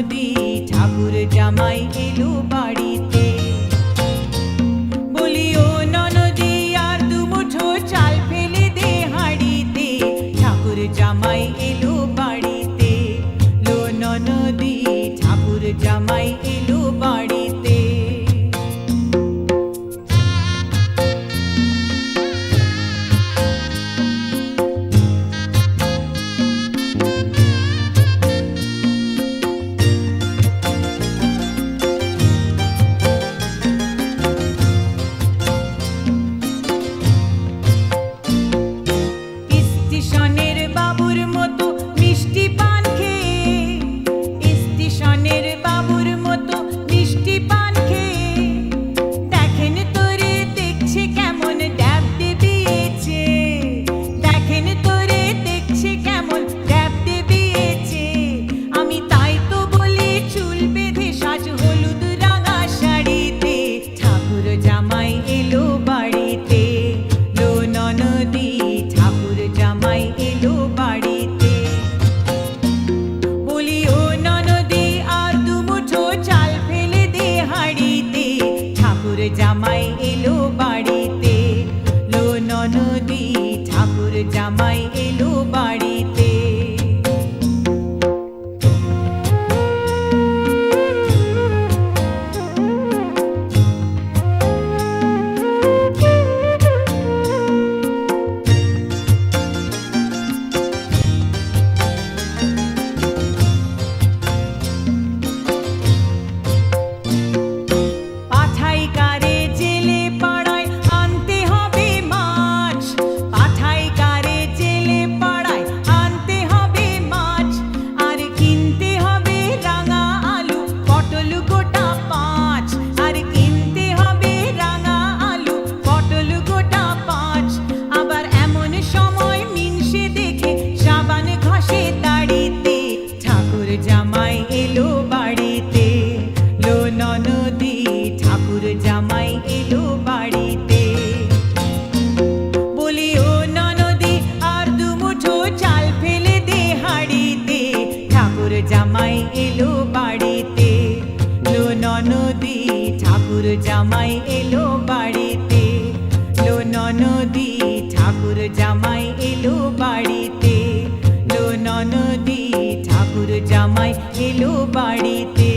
ননদী ঠাকুর জামাই এলো বাড়িতে। বলি ও ননদী আর দুমুঠো চাল ফেলে দে হাঁড়িতে, ঠাকুর জামাই এলো বাড়িতে। লো ননদী ঠাকুর জামাই এলো বাড়িতে। স্টেশনের বাবুর মতো মিষ্টি পান খেয়ে, স্টেশনের বাবুর মতো মিষ্টি পান খেয়ে, দেখেন তোরে দেখছে কেমন ড্যাব দেবিয়েছে, দেখেন তোরে দেখছে কেমন ড্যাব দেবিয়েছে। আমি তাই তো বলি চুল বেঁধে সাজ হলুদ রাঙা শাড়িতে, ঠাকুর জামাই এলো বাড়িতে। লো ননদী ঠাকুর জামাই এলো বাড়িতে। বলি ও ননদী আর দুমুঠো চাল ফেলে দে হাঁড়িতে, ঠাকুর জামাই এলো বাড়িতে। লো ননদী ঠাকুর জামাই এলো বাড়িতে। পাঠাই কারে জেলে পাড়ায় আনতে হবে মাছ, পাঠাই কারে জেলে পাড়ায় আনতে হবে মাছ। আর কিনতে হবে রাঙা আলু পটল গোটা 5, আর কিনতে হবে রাঙা আলু পটল গোটা 5। আবার এমন সময় মিনসে দেখে সাবান ঘষে দাড়িতে, ঠাকুর জামাই এলো বাড়িতে। লো ননদী ঠাকুর জামাই এলো বাড়িতে। বলি ও ননদী আর দুমুঠো চাল ফেলে দে হাঁড়িতে, ঠাকুর জামাই এলো বাড়িতে। লো ননদী ঠাকুর জামাই এলো বাড়িতে। লো ননদী ঠাকুর জামাই এলো বাড়িতে। লো ননদী ঠাকুর জামাই এলো বাড়িতে।